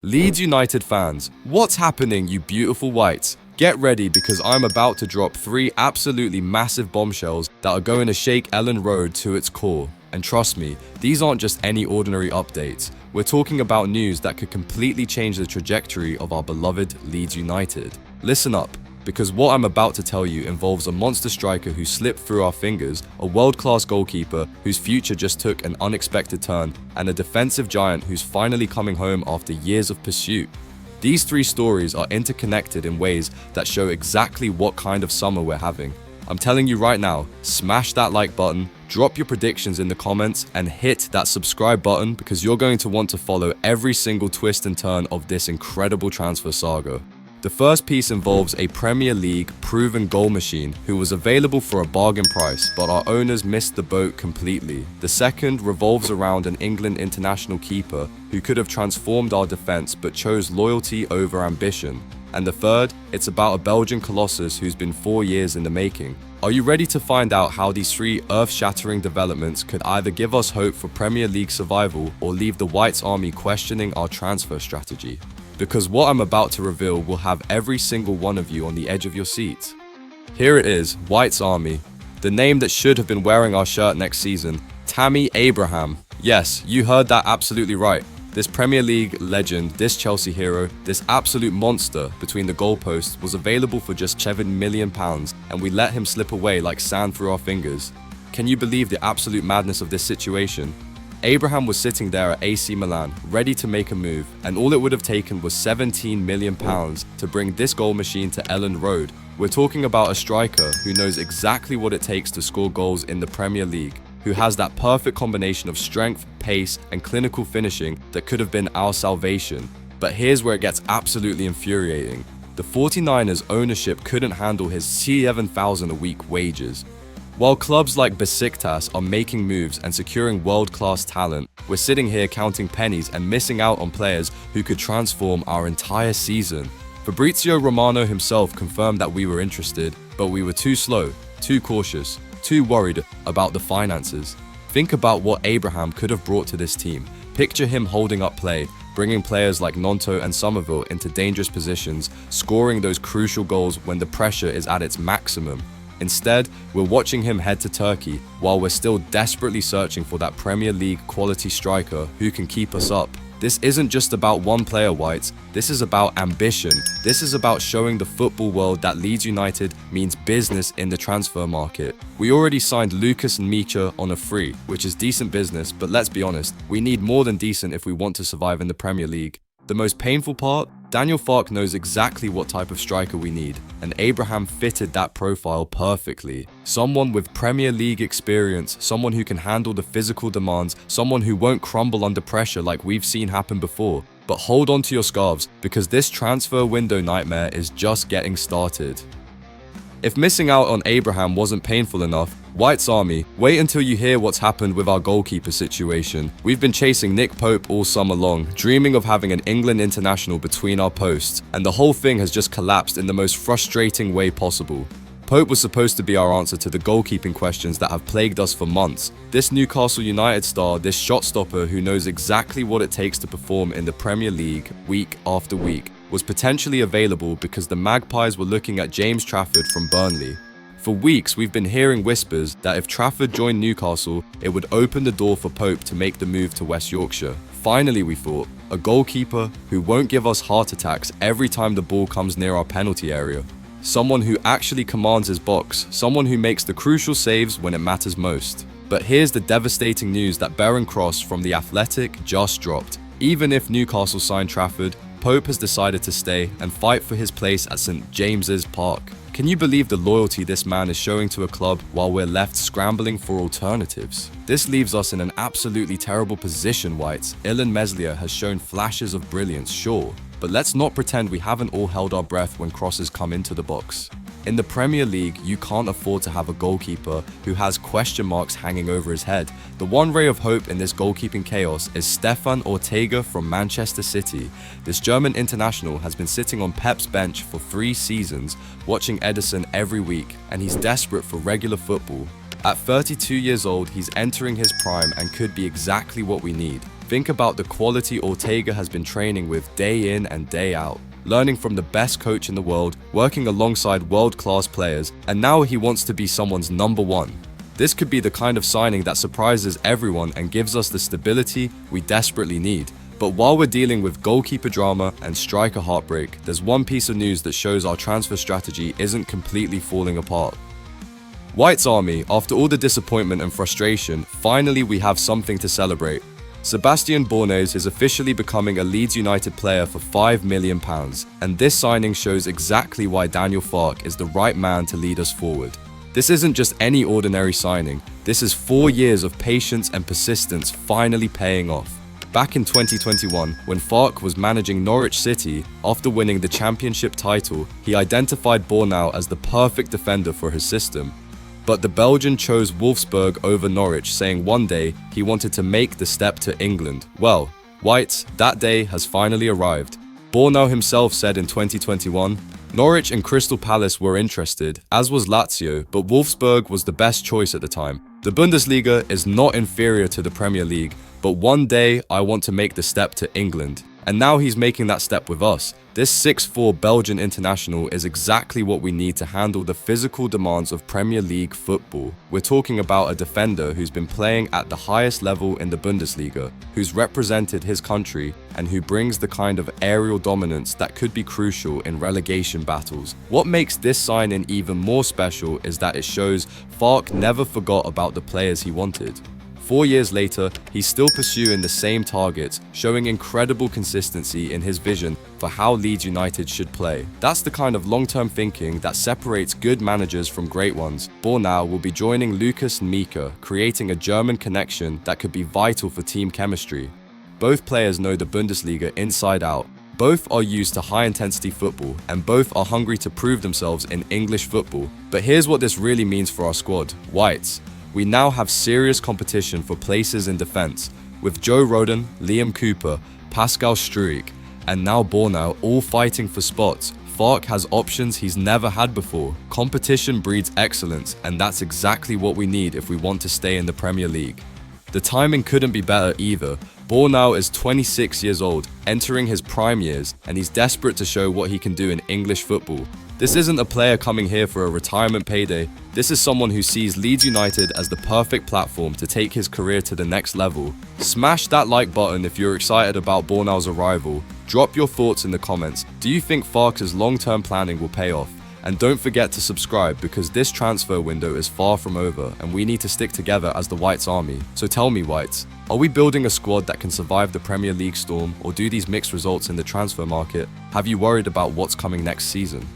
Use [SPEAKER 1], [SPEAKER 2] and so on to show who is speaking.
[SPEAKER 1] Leeds United fans, what's happening, you beautiful whites? Get ready because I'm about to drop 3 absolutely massive bombshells that are going to shake Elland Road to its core. And trust me, these aren't just any ordinary updates. We're talking about news that could completely change the trajectory of our beloved Leeds United. Listen up, because what I'm about to tell you involves a monster striker who slipped through our fingers, a world-class goalkeeper whose future just took an unexpected turn, and a defensive giant who's finally coming home after years of pursuit. These 3 stories are interconnected in ways that show exactly what kind of summer we're having. I'm telling you right now, smash that like button, drop your predictions in the comments, and hit that subscribe button because you're going to want to follow every single twist and turn of this incredible transfer saga. The first piece involves a Premier League proven goal machine who was available for a bargain price, but our owners missed the boat completely. The second revolves around an England international keeper who could have transformed our defense but chose loyalty over ambition. And the third, it's about a Belgian colossus who's been 4 years in the making. Are you ready to find out how these 3 earth-shattering developments could either give us hope for Premier League survival or leave the Whites Army questioning our transfer strategy? Because what I'm about to reveal will have every single one of you on the edge of your seat. Here it is, Whites Army. The name that should have been wearing our shirt next season, Tammy Abraham. Yes, you heard that absolutely right. This Premier League legend, this Chelsea hero, this absolute monster between the goalposts was available for just £7 million and we let him slip away like sand through our fingers. Can you believe the absolute madness of this situation? Abraham was sitting there at AC Milan, ready to make a move, and all it would have taken was £17 million to bring this goal machine to Elland Road. We're talking about a striker who knows exactly what it takes to score goals in the Premier League, who has that perfect combination of strength, pace, and clinical finishing that could have been our salvation. But here's where it gets absolutely infuriating. The 49ers ownership couldn't handle his $7,000 a week wages. While clubs like Besiktas are making moves and securing world-class talent, we're sitting here counting pennies and missing out on players who could transform our entire season. Fabrizio Romano himself confirmed that we were interested, but we were too slow, too cautious, too worried about the finances. Think about what Abraham could have brought to this team. Picture him holding up play, bringing players like Nonto and Somerville into dangerous positions, scoring those crucial goals when the pressure is at its maximum. Instead, we're watching him head to Turkey while we're still desperately searching for that Premier League quality striker who can keep us up. This isn't just about one player, Whites. This is about ambition. This is about showing the football world that Leeds United means business in the transfer market. We already signed Lucas and Micha on a free, which is decent business, but let's be honest, we need more than decent if we want to survive in the Premier League. The most painful part? Daniel Farke knows exactly what type of striker we need, and Abraham fitted that profile perfectly. Someone with Premier League experience, someone who can handle the physical demands, someone who won't crumble under pressure like we've seen happen before. But hold on to your scarves, because this transfer window nightmare is just getting started. If missing out on Abraham wasn't painful enough, Whites Army, wait until you hear what's happened with our goalkeeper situation. We've been chasing Nick Pope all summer long, dreaming of having an England international between our posts, and the whole thing has just collapsed in the most frustrating way possible. Pope was supposed to be our answer to the goalkeeping questions that have plagued us for months. This Newcastle United star, this shot stopper who knows exactly what it takes to perform in the Premier League week after week, was potentially available because the Magpies were looking at James Trafford from Burnley. For weeks, we've been hearing whispers that if Trafford joined Newcastle, it would open the door for Pope to make the move to West Yorkshire. Finally, we thought, a goalkeeper who won't give us heart attacks every time the ball comes near our penalty area. Someone who actually commands his box, someone who makes the crucial saves when it matters most. But here's the devastating news that Beren Cross from The Athletic just dropped. Even if Newcastle signed Trafford, Pope has decided to stay and fight for his place at St James's Park. Can you believe the loyalty this man is showing to a club while we're left scrambling for alternatives? This leaves us in an absolutely terrible position, Whites. Illan Meslier has shown flashes of brilliance, sure, but let's not pretend we haven't all held our breath when crosses come into the box. In the Premier League, you can't afford to have a goalkeeper who has question marks hanging over his head. The one ray of hope in this goalkeeping chaos is Stefan Ortega from Manchester City. This German international has been sitting on Pep's bench for 3 seasons, watching Ederson every week, and he's desperate for regular football. At 32 years old, he's entering his prime and could be exactly what we need. Think about the quality Ortega has been training with day in and day out, learning from the best coach in the world, working alongside world-class players, and now he wants to be someone's number one. This could be the kind of signing that surprises everyone and gives us the stability we desperately need. But while we're dealing with goalkeeper drama and striker heartbreak, there's one piece of news that shows our transfer strategy isn't completely falling apart. White's Army, after all the disappointment and frustration, finally we have something to celebrate. Sebastian Bornez is officially becoming a Leeds United player for £5 million, and this signing shows exactly why Daniel Farke is the right man to lead us forward. This isn't just any ordinary signing, this is 4 years of patience and persistence finally paying off. Back in 2021, when Farke was managing Norwich City, after winning the championship title, he identified Bornau as the perfect defender for his system. But the Belgian chose Wolfsburg over Norwich, saying one day he wanted to make the step to England. Well, White, that day has finally arrived. Bornau himself said in 2021, Norwich and Crystal Palace were interested, as was Lazio, but Wolfsburg was the best choice at the time. The Bundesliga is not inferior to the Premier League, but one day I want to make the step to England. And now he's making that step with us. This 6'4" Belgian international is exactly what we need to handle the physical demands of Premier League football. We're talking about a defender who's been playing at the highest level in the Bundesliga, who's represented his country, and who brings the kind of aerial dominance that could be crucial in relegation battles. What makes this signing even more special is that it shows Farke never forgot about the players he wanted. 4 years later, he's still pursuing the same targets, showing incredible consistency in his vision for how Leeds United should play. That's the kind of long-term thinking that separates good managers from great ones. Bornau will be joining Lucas and Mika, creating a German connection that could be vital for team chemistry. Both players know the Bundesliga inside out. Both are used to high-intensity football, and both are hungry to prove themselves in English football. But here's what this really means for our squad. Whites. We now have serious competition for places in defence, with Joe Rodon, Liam Cooper, Pascal Struijk, and now Bornau all fighting for spots. Farke has options he's never had before. Competition breeds excellence, and that's exactly what we need if we want to stay in the Premier League. The timing couldn't be better either. Bornau is 26 years old, entering his prime years, and he's desperate to show what he can do in English football. This isn't a player coming here for a retirement payday. This is someone who sees Leeds United as the perfect platform to take his career to the next level. Smash that like button if you're excited about Bornau's arrival. Drop your thoughts in the comments. Do you think Farke's long-term planning will pay off? And don't forget to subscribe, because this transfer window is far from over and we need to stick together as the Whites Army. So tell me, Whites, are we building a squad that can survive the Premier League storm, or do these mixed results in the transfer market have you worried about what's coming next season?